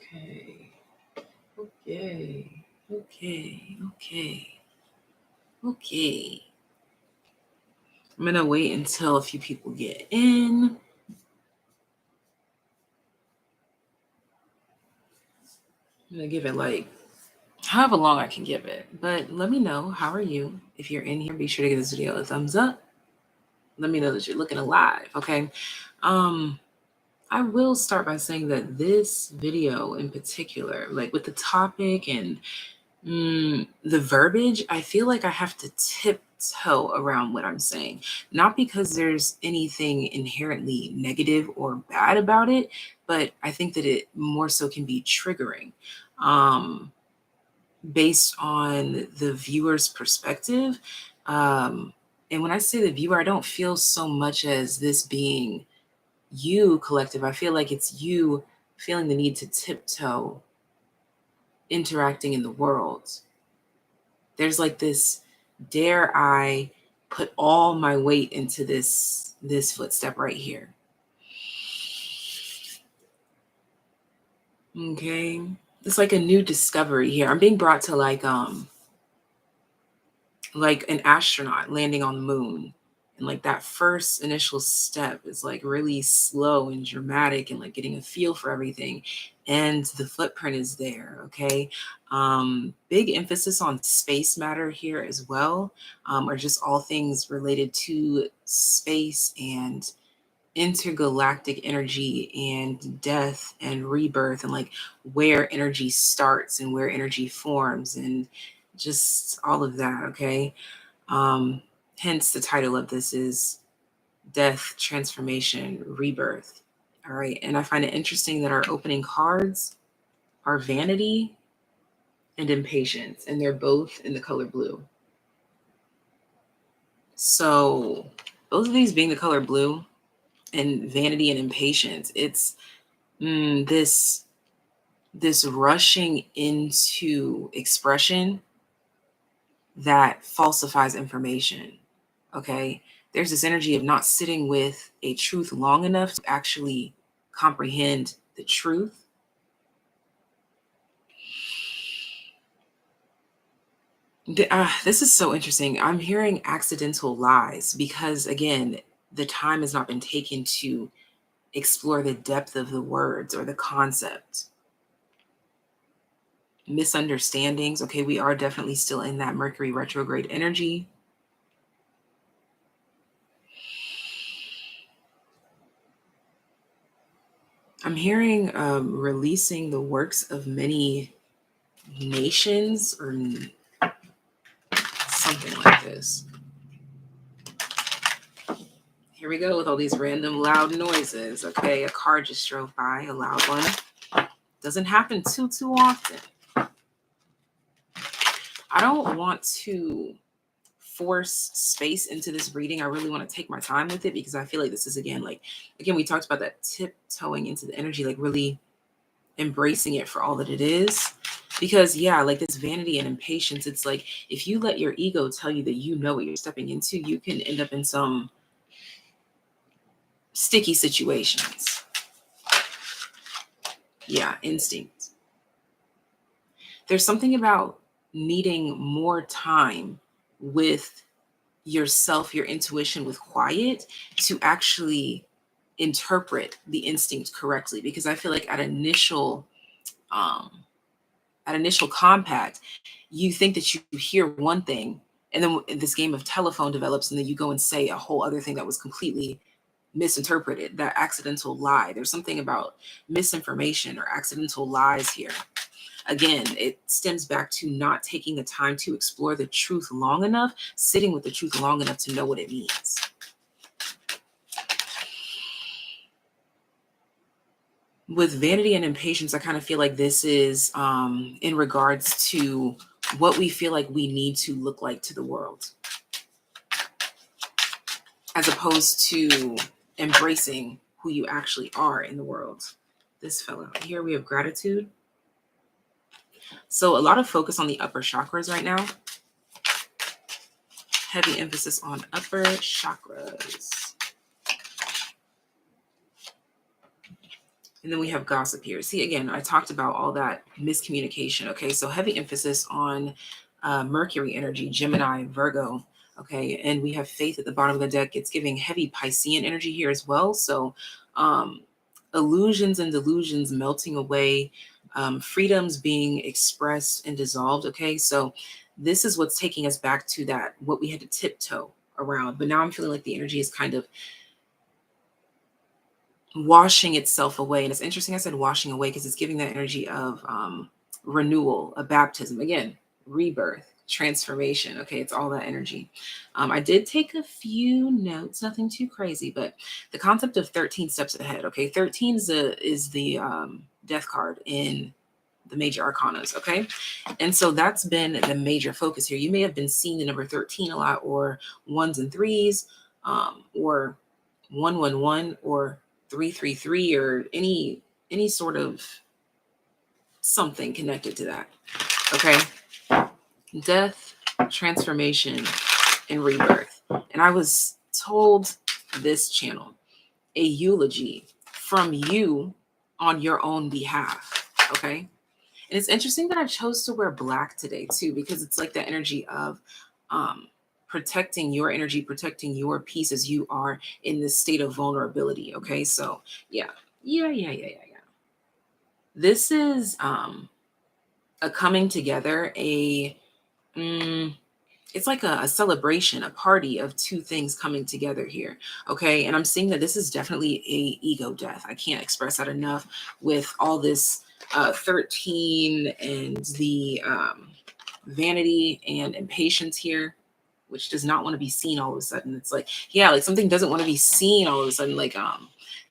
Okay. Okay. Okay. Okay. Okay. I'm going to wait until a few people get in. I'm going to give it like however long I can give it. But let me know, how are you? If you're in here, be sure to give this video a thumbs up. Let me know that you're looking alive, okay? I will start by saying that this video in particular, like with the topic and the verbiage, I feel like I have to tiptoe around what I'm saying. Not because there's anything inherently negative or bad about it, but I think that it more so can be triggering. Based on the viewer's perspective. And when I say the viewer, I don't feel so much as this being you, collective. I feel like it's you feeling the need to tiptoe, interacting in the world. There's like this, dare I put all my weight into this footstep right here. Okay. It's like a new discovery here. I'm being brought to like an astronaut landing on the moon. And like that first initial step is like really slow and dramatic and like getting a feel for everything. And the footprint is there. Okay. Big emphasis on space matter here as well, or just all things related to space and intergalactic energy and death and rebirth, and like where energy starts and where energy forms and just all of that. Okay. Hence the title of this is Death, Transformation, Rebirth. All right. And I find it interesting that our opening cards are Vanity and Impatience, and they're both in the color blue. So both of these being the color blue and Vanity and Impatience, it's this rushing into expression that falsifies information. Okay. There's this energy of not sitting with a truth long enough to actually comprehend the truth. This is so interesting. I'm hearing accidental lies because, again, the time has not been taken to explore the depth of the words or the concept. Misunderstandings. Okay, we are definitely still in that Mercury retrograde energy. I'm hearing releasing the works of many nations or something like this. Here we go with all these random loud noises. Okay, a car just drove by, a loud one. Doesn't happen too often. I don't want to force space into this reading. I really want to take my time with it because I feel like this is, again, we talked about that tiptoeing into the energy, like really embracing it for all that it is. Because yeah, like this Vanity and Impatience, it's like if you let your ego tell you that you know what you're stepping into, you can end up in some sticky situations. Yeah, instinct. There's something about needing more time with yourself, your intuition, with quiet to actually interpret the instinct correctly. Because I feel like at initial contact, you think that you hear one thing, and then this game of telephone develops, and then you go and say a whole other thing that was completely misinterpreted, that accidental lie. There's something about misinformation or accidental lies here. Again, it stems back to not taking the time to explore the truth long enough, sitting with the truth long enough to know what it means. With Vanity and Impatience, I kind of feel like this is in regards to what we feel like we need to look like to the world, as opposed to embracing who you actually are in the world. This fell out. Here we have Gratitude. So a lot of focus on the upper chakras right now. Heavy emphasis on upper chakras. And then we have gossip here. See, again, I talked about all that miscommunication. Okay, so heavy emphasis on Mercury energy, Gemini, Virgo. Okay, and we have faith at the bottom of the deck. It's giving heavy Piscean energy here as well. So um, illusions and delusions melting away, freedoms being expressed and dissolved. Okay, so this is what's taking us back to that, what we had to tiptoe around. But now I'm feeling like the energy is kind of washing itself away. And it's interesting I said washing away because it's giving that energy of renewal, a baptism. Again, rebirth, transformation. Okay, it's all that energy. I did take a few notes, nothing too crazy, but the concept of 13 steps ahead. Okay, 13 is the death card in the major arcanas. Okay, and so that's been the major focus here. You may have been seeing the number 13 a lot, or ones and threes, or 111, or 333, or any sort of something connected to that. Okay, death, transformation, and rebirth. And I was told this channel, a eulogy from you on your own behalf. Okay, and it's interesting that I chose to wear black today too, because it's like that energy of protecting your energy, protecting your peace as you are in this state of vulnerability. Okay, so yeah. This is a coming together, it's like a celebration, a party of two things coming together here. Okay, and I'm seeing that this is definitely a ego death. I can't express that enough with all this 13 and the vanity and impatience here, which does not want to be seen all of a sudden. It's like, yeah, like something doesn't want to be seen all of a sudden. Like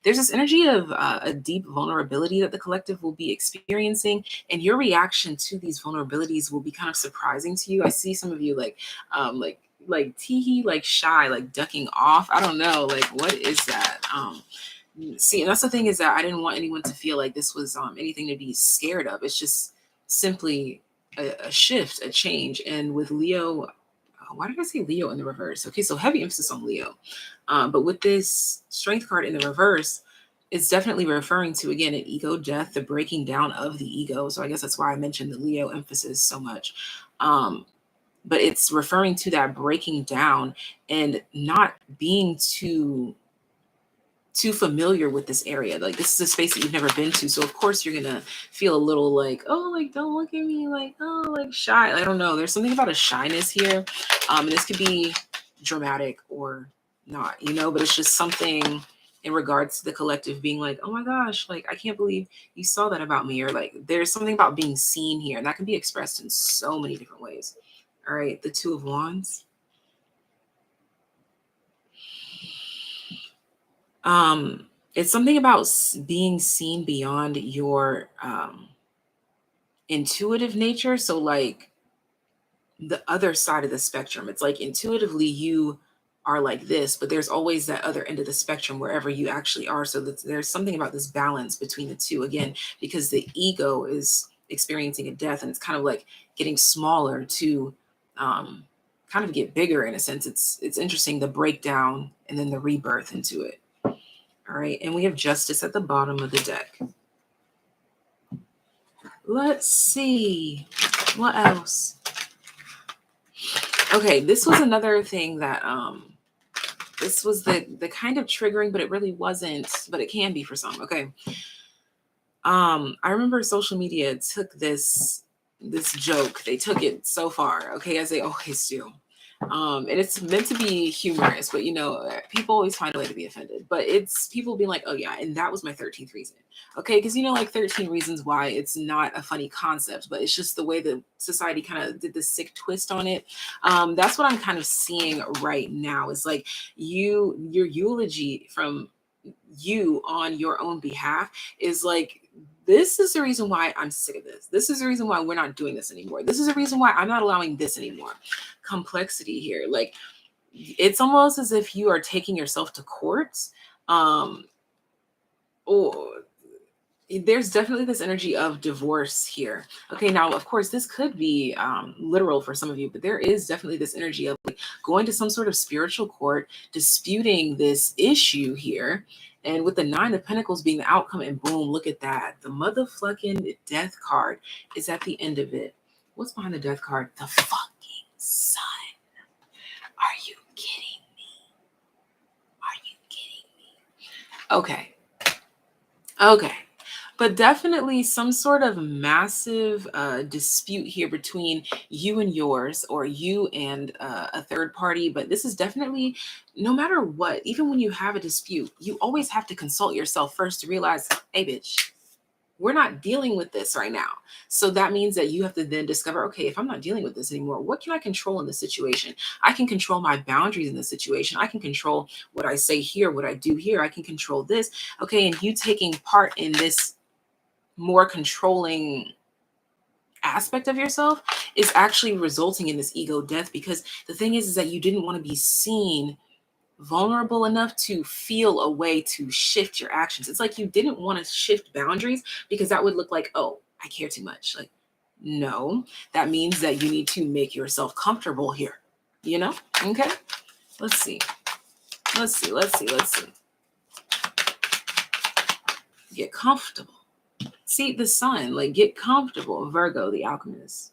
there's this energy of a deep vulnerability that the collective will be experiencing, and your reaction to these vulnerabilities will be kind of surprising to you. I see some of you um like teehee, like shy, like ducking off. I don't know, like what is that? See, and that's the thing, is that I didn't want anyone to feel like this was anything to be scared of. It's just simply a shift, a change. And with Leo, why did I say Leo in the reverse? Okay, so heavy emphasis on Leo. But with this strength card in the reverse, it's definitely referring to, again, an ego death, the breaking down of the ego. So I guess that's why I mentioned the Leo emphasis so much. But it's referring to that breaking down and not being too familiar with this area. Like this is a space that you've never been to. So of course you're gonna feel a little like, oh, like don't look at me, like, oh, like shy. I don't know. There's something about a shyness here. And this could be dramatic or not, but it's just something in regards to the collective being like, oh my gosh, like I can't believe you saw that about me. Or like there's something about being seen here, and that can be expressed in so many different ways. All right, the Two of Wands. It's something about being seen beyond your intuitive nature. So like the other side of the spectrum, it's like intuitively you are like this, but there's always that other end of the spectrum wherever you actually are. So that there's something about this balance between the two, again, because the ego is experiencing a death, and it's kind of like getting smaller to kind of get bigger in a sense. It's interesting, the breakdown and then the rebirth into it. All right, and we have Justice at the bottom of the deck. Let's see, what else? Okay, this was another thing that this was the kind of triggering, but it really wasn't, but it can be for some. Okay. I remember social media took this joke, they took it so far, okay, as they always do. And it's meant to be humorous, but people always find a way to be offended. But it's people being like, oh yeah, and that was my 13th reason. Okay, because like 13 reasons why, it's not a funny concept, but it's just the way that society kind of did this sick twist on it. That's what I'm kind of seeing right now. Is like your eulogy from you on your own behalf is like, this is the reason why I'm sick of this. This is the reason why we're not doing this anymore. This is the reason why I'm not allowing this anymore. Complexity here. Like, it's almost as if you are taking yourself to court. Or there's definitely this energy of divorce here. Okay, now, of course, this could be literal for some of you, but there is definitely this energy of like going to some sort of spiritual court, disputing this issue here, And with the Nine of Pentacles being the outcome, and boom, look at that. The motherfucking Death card is at the end of it. What's behind the Death card? The fucking sun. Are you kidding me? Are you kidding me? Okay. Okay. But definitely some sort of massive dispute here between you and yours, or you and a third party. But this is definitely, no matter what, even when you have a dispute, you always have to consult yourself first to realize, hey, bitch, we're not dealing with this right now. So that means that you have to then discover, okay, if I'm not dealing with this anymore, what can I control in this situation? I can control my boundaries in this situation. I can control what I say here, what I do here. I can control this. Okay, and you taking part in this more controlling aspect of yourself is actually resulting in this ego death, because the thing is that you didn't want to be seen vulnerable enough to feel a way to shift your actions. It's like you didn't want to shift boundaries because that would look like, oh, I care too much. Like, no, that means that you need to make yourself comfortable here, you know? Okay, let's see. Let's see. Let's see. Let's see. Get comfortable. See the sun, like, get comfortable, Virgo, the alchemist.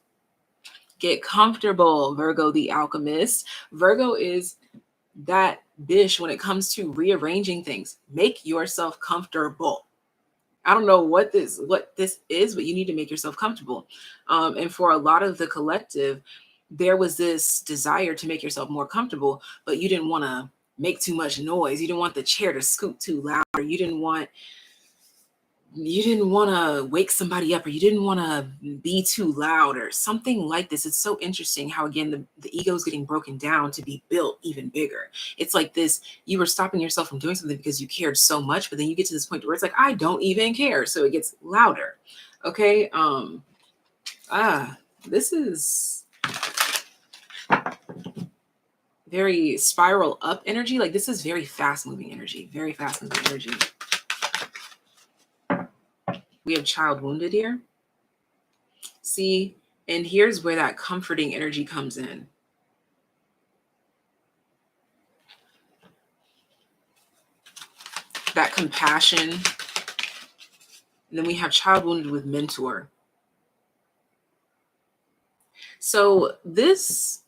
Get comfortable, Virgo, the alchemist. Virgo is that bitch when it comes to rearranging things. Make yourself comfortable. I don't know what this is, but you need to make yourself comfortable. And for a lot of the collective, there was this desire to make yourself more comfortable, but you didn't want to make too much noise. You didn't want the chair to scoot too loud, or you didn't want to wake somebody up, or you didn't want to be too loud, or something like this. It's so interesting how, again, the ego is getting broken down to be built even bigger. It's like this, you were stopping yourself from doing something because you cared so much, but then you get to this point where it's like, I don't even care. So it gets louder. Okay. This is very spiral up energy. Like, this is very fast moving energy, very fast moving energy. We have child wounded here. See, and here's where that comforting energy comes in. That compassion. And then we have child wounded with mentor. So this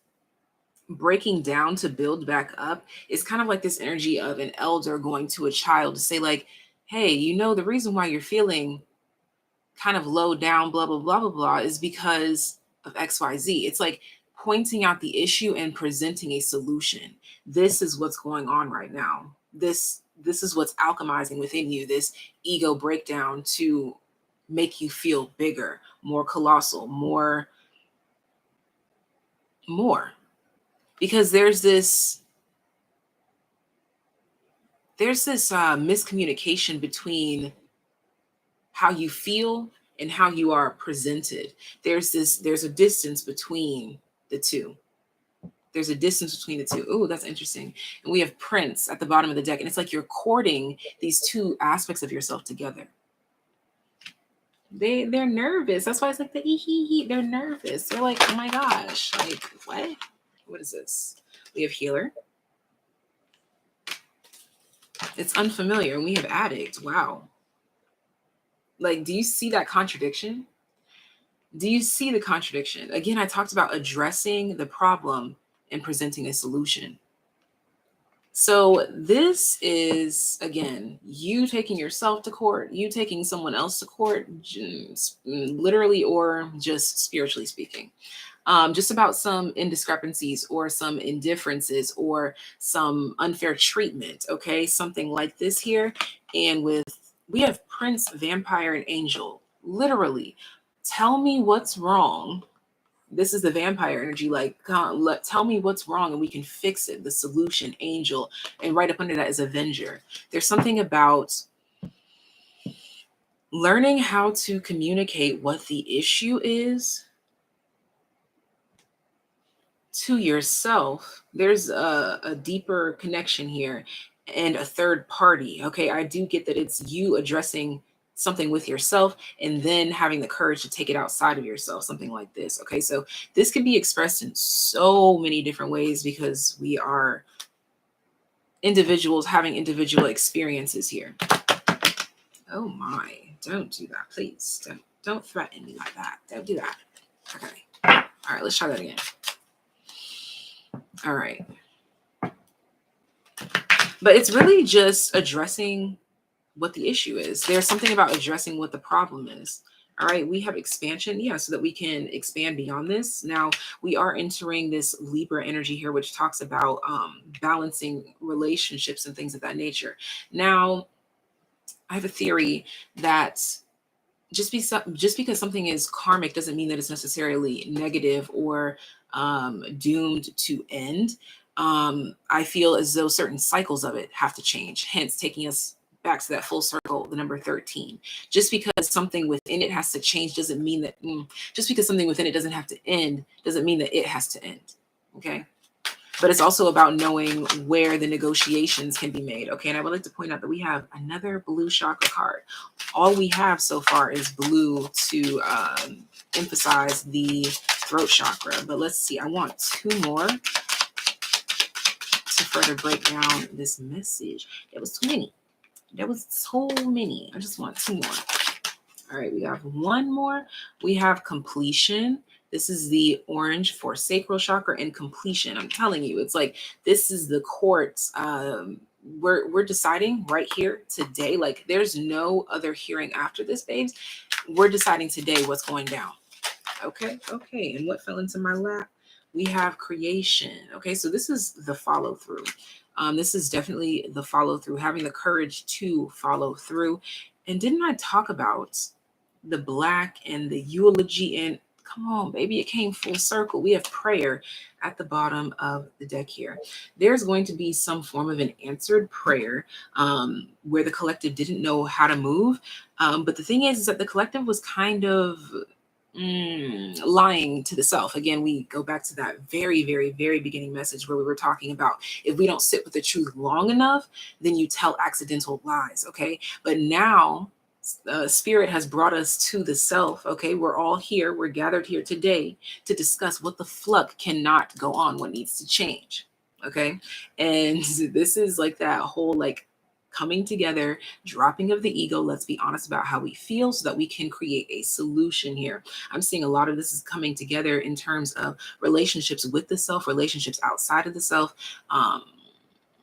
breaking down to build back up is kind of like this energy of an elder going to a child to say, like, hey, you know, the reason why you're feeling kind of low down, blah, blah, blah, blah, blah, is because of XYZ. It's like pointing out the issue and presenting a solution. This is what's going on right now. This is what's alchemizing within you, this ego breakdown to make you feel bigger, more colossal, more. Because there's this miscommunication between how you feel and how you are presented. There's a distance between the two. There's a distance between the two. Oh, that's interesting. And we have Prince at the bottom of the deck. And it's like you're courting these two aspects of yourself together. They're nervous. That's why it's like the ee. They're nervous. They're like, oh my gosh, like, what? What is this? We have Healer. It's unfamiliar. And we have Addict. Wow. Like, do you see that contradiction? Do you see the contradiction? Again, I talked about addressing the problem and presenting a solution. So this is, again, you taking yourself to court, you taking someone else to court, literally or just spiritually speaking. Just about some indiscrepancies or some indifferences or some unfair treatment. Okay, something like this here. And we have Prince, Vampire, and Angel. Literally, tell me what's wrong. This is the vampire energy. Like, tell me what's wrong and we can fix it. The solution, Angel. And right up under that is Avenger. There's something about learning how to communicate what the issue is to yourself. There's a deeper connection here and a third party. Okay, I do get that it's you addressing something with yourself and then having the courage to take it outside of yourself, something like this. Okay, so this can be expressed in so many different ways because we are individuals having individual experiences here. Oh my, don't do that, please. Don't threaten me like that. Don't do that. Okay. All right, let's try that again. All right. But it's really just addressing what the issue is. There's something about addressing what the problem is. All right, we have expansion, yeah, so that we can expand beyond this. Now, we are entering this Libra energy here, which talks about balancing relationships and things of that nature. Now, I have a theory that just because something is karmic doesn't mean that it's necessarily negative or doomed to end. I feel as though certain cycles of it have to change, hence taking us back to that full circle, the number 13. Just because something within it has to change doesn't mean that, just because something within it doesn't have to end, doesn't mean that it has to end. Okay. But it's also about knowing where the negotiations can be made. Okay. And I would like to point out that we have another blue chakra card. All we have so far is blue to emphasize the throat chakra. But let's see. I want two more to further break down this message. It was too many. There was so many. I just want two more. All right, we have one more. We have completion. This is the orange for sacral chakra and completion. I'm telling you, it's like this is the courts. We're deciding right here today. Like there's no other hearing after this, babes. We're deciding today what's going down. Okay, okay. And what fell into my lap? We have creation. Okay, so this is the follow through. This is definitely the follow through, having the courage to follow through. And didn't I talk about the black and the eulogy? And come on, baby, it came full circle. We have prayer at the bottom of the deck here. There's going to be some form of an answered prayer where the collective didn't know how to move. But the thing is that the collective was kind of lying to the self. Again, we go back to that very, very, very beginning message where we were talking about if we don't sit with the truth long enough, then you tell accidental lies. Okay. But now spirit has brought us to the self. Okay. We're all here. We're gathered here today to discuss what the fuck cannot go on, what needs to change. Okay. And this is like that whole like coming together, dropping of the ego. Let's be honest about how we feel so that we can create a solution here. I'm seeing a lot of this is coming together in terms of relationships with the self, relationships outside of the self,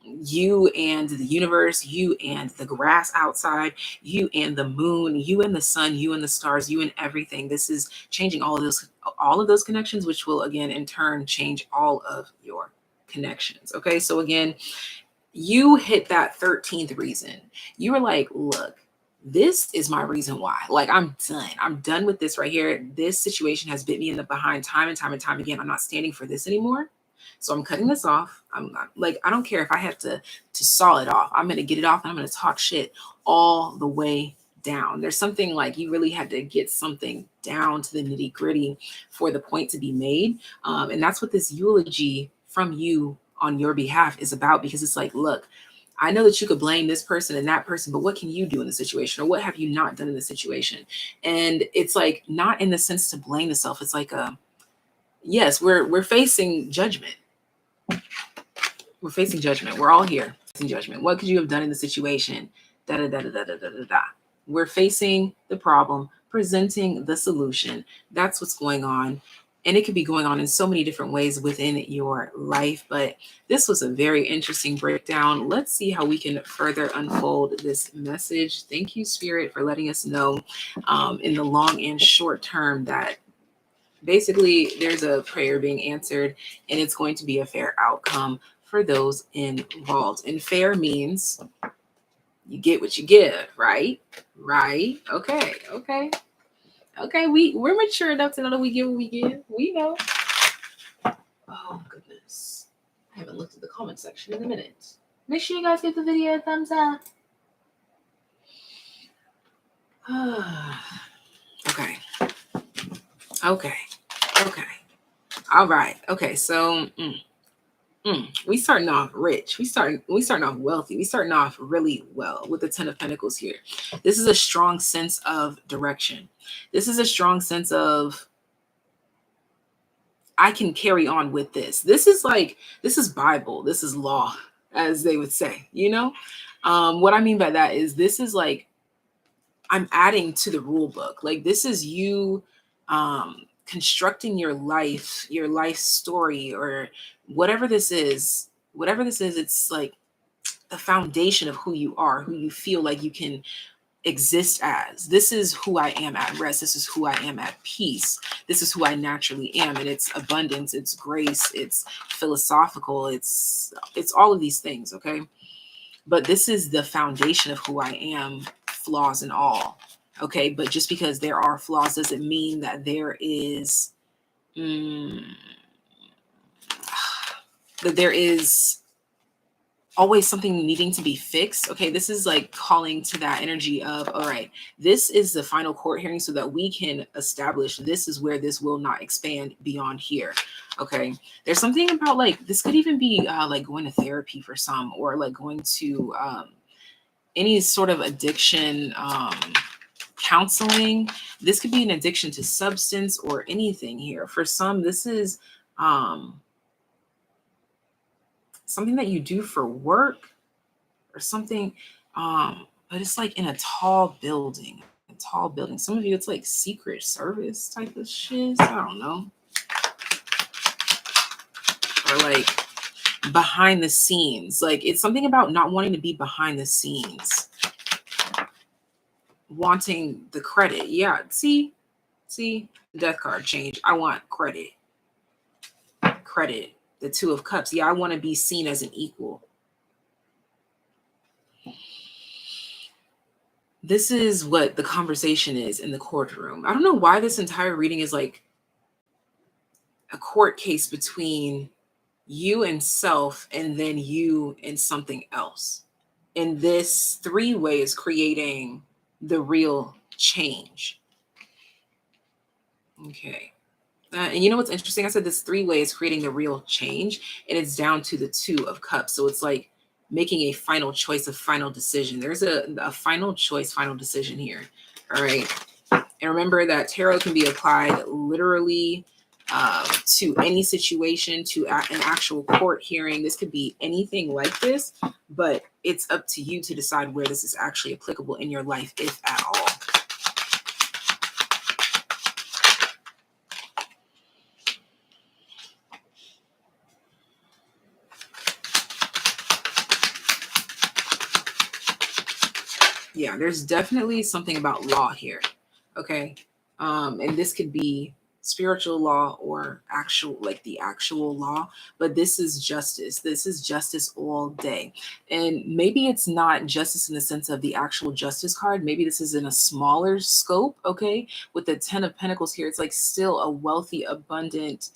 you and the universe, you and the grass outside, you and the moon, you and the sun, you and the stars, you and everything. This is changing all of those connections, which will again in turn change all of your connections. Okay, so again, you hit that 13th reason. You were like, look, this is my reason why. Like, I'm done. I'm done with this right here. This situation has bit me in the behind time and time and time again. I'm not standing for this anymore. So I'm cutting this off. I'm not, like, I don't care if I have to saw it off. I'm going to get it off and I'm going to talk shit all the way down. There's something like you really had to get something down to the nitty gritty for the point to be made. And that's what this eulogy from you on your behalf is about, because it's like, look, I know that you could blame this person and that person, but what can you do in the situation, or what have you not done in the situation? And it's like not in the sense to blame the self. It's like yes, we're facing judgment. We're facing judgment. We're all here facing judgment. What could you have done in the situation? Da da da da da da da da da. We're facing the problem, presenting the solution. That's what's going on. And it could be going on in so many different ways within your life. But this was a very interesting breakdown. Let's see how we can further unfold this message. Thank you, Spirit, for letting us know in the long and short term that basically there's a prayer being answered and it's going to be a fair outcome for those involved. And fair means you get what you give, right? Right. Okay. Okay. Okay, we're mature enough to know that we give what we give. We know. Oh goodness, I haven't looked at the comment section in a minute. Make sure you guys give the video a thumbs up. Okay. Okay. Okay. All right. Okay. So we starting off rich. We starting off wealthy. We starting off really well with the 10 of Pentacles here. This is a strong sense of direction. This is a strong sense of I can carry on with this. This is Bible. This is law. as they would say, you know? What I mean by that is this is like I'm adding to the rule book. Like this is you constructing your life story, or whatever this is, it's like the foundation of who you are, who you feel like you can exist as. This is who I am at rest. This is who I am at peace. This is who I naturally am. And it's abundance, it's grace, it's philosophical, it's all of these things, okay? But this is the foundation of who I am, flaws and all. Okay, but just because there are flaws doesn't mean that there is mm, that there is always something needing to be fixed. Okay, this is like calling to that energy of, all right, this is the final court hearing so that we can establish this is where this will not expand beyond here. Okay, there's something about like this could even be like going to therapy for some, or like going to any sort of addiction counseling. This could be an addiction to substance or anything here. For some, this is something that you do for work or something, but it's like in a tall building. A tall building. Some of you, it's like Secret Service type of shit. I don't know. Or like behind the scenes. Like it's something about not wanting to be behind the scenes. Wanting the credit. Yeah. See, death card change. I want credit. Credit. The Two of Cups. Yeah, I want to be seen as an equal. This is what the conversation is in the courtroom. I don't know why this entire reading is like a court case between you and self, and then you and something else. And this three-way is creating the real change. Okay. And you know what's interesting? I said this three-way is creating the real change, and it's down to the Two of Cups. So it's like making a final choice, a final decision. There's a final choice, final decision here. All right. And remember that tarot can be applied literally to any situation, to an actual court hearing. This could be anything like this, but it's up to you to decide where this is actually applicable in your life, if at all. Yeah, there's definitely something about law here. Okay. And this could be spiritual law or actual, like the actual law, but this is justice. This is justice all day. And maybe it's not justice in the sense of the actual justice card. Maybe this is in a smaller scope. Okay. With the 10 of Pentacles here, it's like still a wealthy, abundant,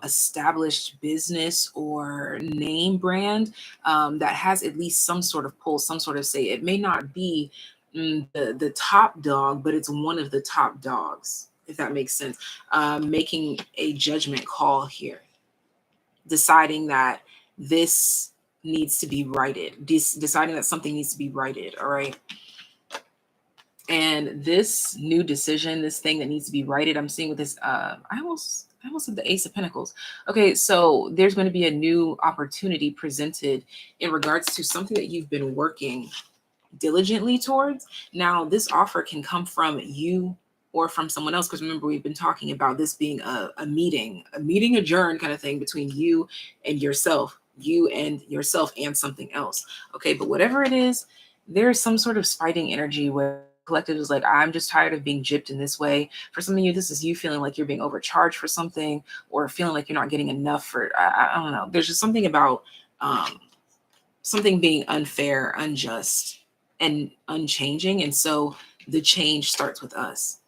established business or name brand that has at least some sort of pull, some sort of say. It may not be the top dog, but it's one of the top dogs, if that makes sense. Making a judgment call here, deciding that this needs to be righted, deciding that something needs to be righted. All right. And this new decision, this thing that needs to be righted, I'm seeing with this, I almost said the Ace of Pentacles. Okay, so there's going to be a new opportunity presented in regards to something that you've been working diligently towards. Now, this offer can come from you or from someone else, because remember, we've been talking about this being a meeting adjourned kind of thing between you and yourself, and something else. Okay, but whatever it is, there's some sort of spiting energy where collective is like, I'm just tired of being gypped in this way. For some of you, this is you feeling like you're being overcharged for something, or feeling like you're not getting enough for, I don't know. There's just something about something being unfair, unjust, and unchanging. And so the change starts with us.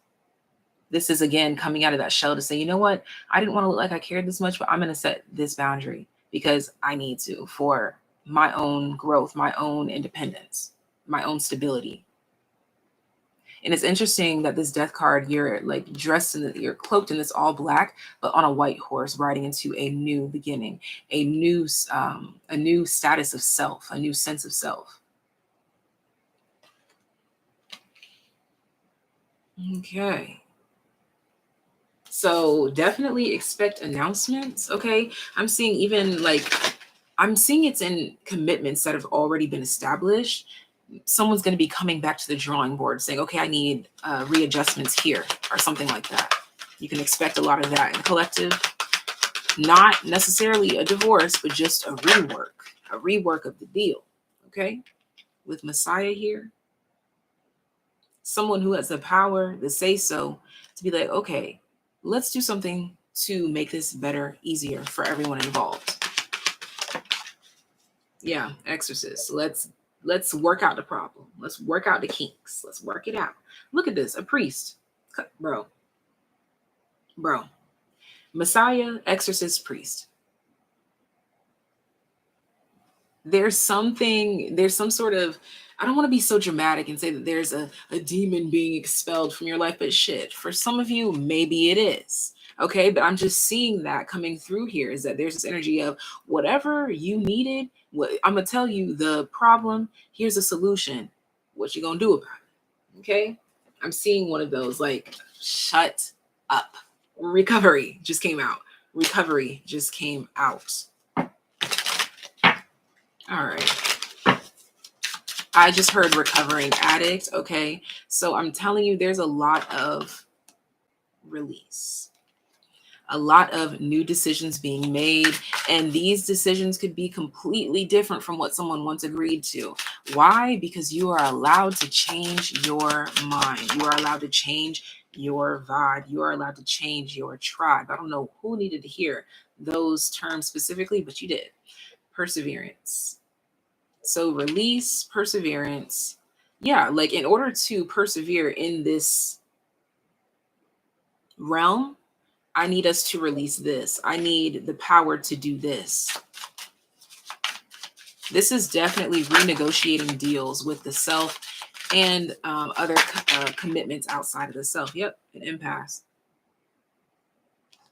This is again coming out of that shell to say, you know what? I didn't want to look like I cared this much, but I'm going to set this boundary because I need to, for my own growth, my own independence, my own stability. And it's interesting that this death card, you're like you're cloaked in this all black, but on a white horse, riding into a new beginning, a new status of self, a new sense of self. Okay. So definitely expect announcements. Okay. I'm seeing even like I'm seeing it's in commitments that have already been established. Someone's going to be coming back to the drawing board saying, okay, I need readjustments here or something like that. You can expect a lot of that in collective. Not necessarily a divorce, but just a rework of the deal. Okay. With Messiah here, someone who has the power, the say so, to be like, okay, let's do something to make this better, easier for everyone involved. Yeah, exorcist. Let's work out the problem. Let's work out the kinks. Let's work it out. Look at this, a priest. Bro. Messiah, exorcist, priest. There's some sort of, I don't want to be so dramatic and say that there's a demon being expelled from your life, but shit, for some of you, maybe it is. Okay, but I'm just seeing that coming through here is that there's this energy of whatever you needed. What I'm gonna tell you the problem. Here's a solution. What you gonna do about it? Okay, I'm seeing one of those like shut up. Recovery just came out. Recovery just came out. All right. I just heard recovering addict. Okay. So I'm telling you, there's a lot of release, a lot of new decisions being made. And these decisions could be completely different from what someone once agreed to. Why? Because you are allowed to change your mind. You are allowed to change your vibe. You are allowed to change your tribe. I don't know who needed to hear those terms specifically, but you did. Perseverance. So release, perseverance. Yeah, like in order to persevere in this realm, I need us to release this. I need the power to do this. This is definitely renegotiating deals with the self and other commitments outside of the self. Yep, an impasse.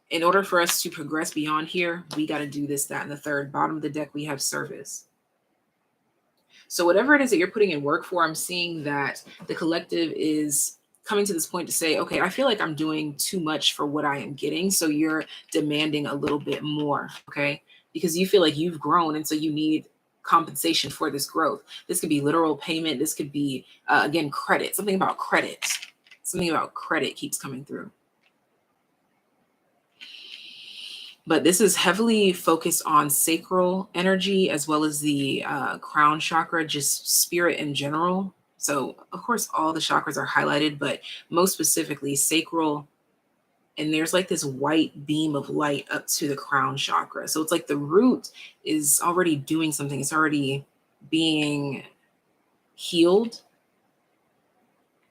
In order for us to progress beyond here, we got to do this, that, and the third. Bottom of the deck, we have service. So whatever it is that you're putting in work for, I'm seeing that the collective is coming to this point to say, okay, I feel like I'm doing too much for what I am getting. So you're demanding a little bit more, okay? Because you feel like you've grown and so you need compensation for this growth. This could be literal payment. This could be, again, credit. Something about credit. Something about credit keeps coming through. But this is heavily focused on sacral energy as well as the crown chakra, just spirit in general. So, of course, all the chakras are highlighted, but most specifically sacral. And there's like this white beam of light up to the crown chakra. So it's like the root is already doing something. It's already being healed.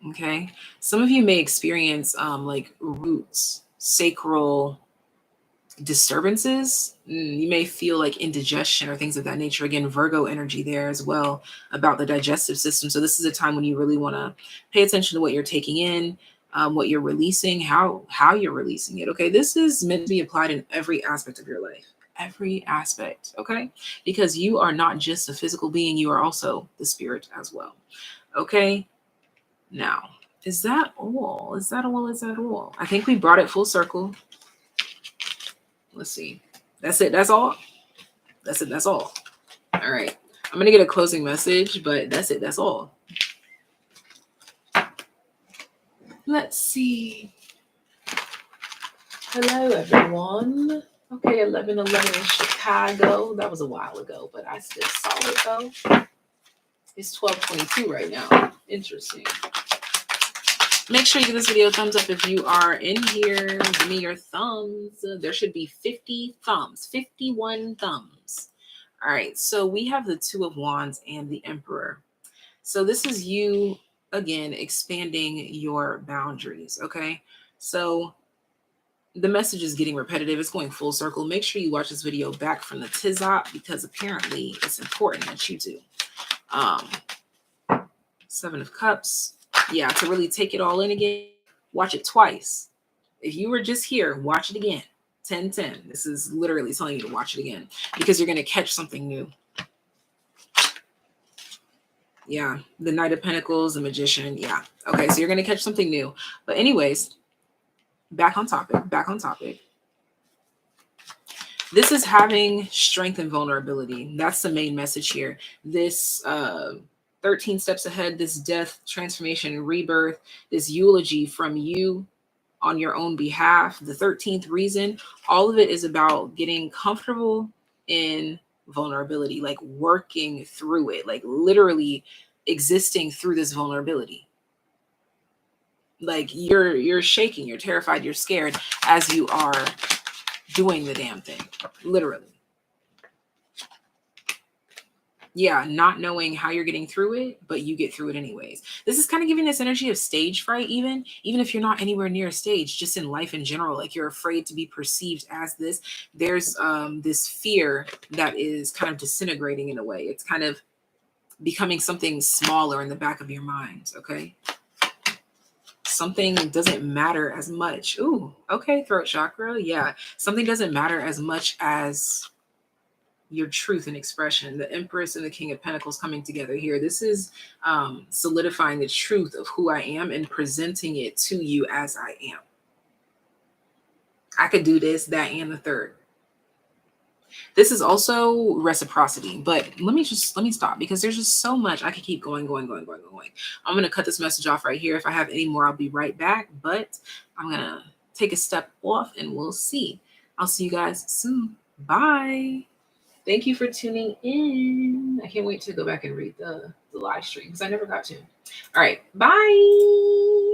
Okay. Some of you may experience like roots, sacral disturbances. You may feel like indigestion or things of that nature. Again, Virgo energy there as well about the digestive system. So this is a time when you really want to pay attention to what you're taking in, what you're releasing, how you're releasing it. Okay, this is meant to be applied in every aspect of your life. Every aspect. Okay, because you are not just a physical being, you are also the spirit as well. Okay, now is that all? Is that all? Is that all? I think we brought it full circle. Let's see. That's it. That's all. That's it. That's all. All right. I'm going to get a closing message, but that's it. That's all. Let's see. Hello, everyone. Okay, 11:11 in Chicago. That was a while ago, but I still saw it though. It's 12:22 right now. Interesting. Make sure you give this video a thumbs up if you are in here. Give me your thumbs. There should be 50 thumbs, 51 thumbs. All right, so we have the Two of Wands and the Emperor. So this is you, again, expanding your boundaries, okay? So the message is getting repetitive. It's going full circle. Make sure you watch this video back from the Tizop because apparently it's important that you do. Seven of Cups. Yeah, to really take it all in again, watch it twice. If you were just here, watch it again. 10-10. This is literally telling you to watch it again because you're going to catch something new. Yeah, the Knight of Pentacles, the Magician. Yeah. Okay, so you're going to catch something new. But anyways, back on topic. This is having strength and vulnerability. That's the main message here. This 13 steps ahead, this death, transformation, rebirth, this eulogy from you on your own behalf, the 13th reason, all of it is about getting comfortable in vulnerability, like working through it, like literally existing through this vulnerability. Like you're shaking, you're terrified, you're scared as you are doing the damn thing, literally. Yeah, not knowing how you're getting through it, but you get through it anyways. This is kind of giving this energy of stage fright, even if you're not anywhere near a stage, just in life in general, like you're afraid to be perceived as this. There's this fear that is kind of disintegrating in a way. It's kind of becoming something smaller in the back of your mind, okay? Something doesn't matter as much. Ooh, okay, throat chakra. Yeah, something doesn't matter as much as your truth and expression. The Empress and the King of Pentacles coming together here. This is solidifying the truth of who I am and presenting it to you as I am. I could do this, that, and the third. This is also reciprocity, but let me stop because there's just so much. I could keep going. I'm going to cut this message off right here. If I have any more, I'll be right back, but I'm going to take a step off and we'll see. I'll see you guys soon. Bye. Thank you for tuning in. I can't wait to go back and read the live stream because I never got to. All right. Bye.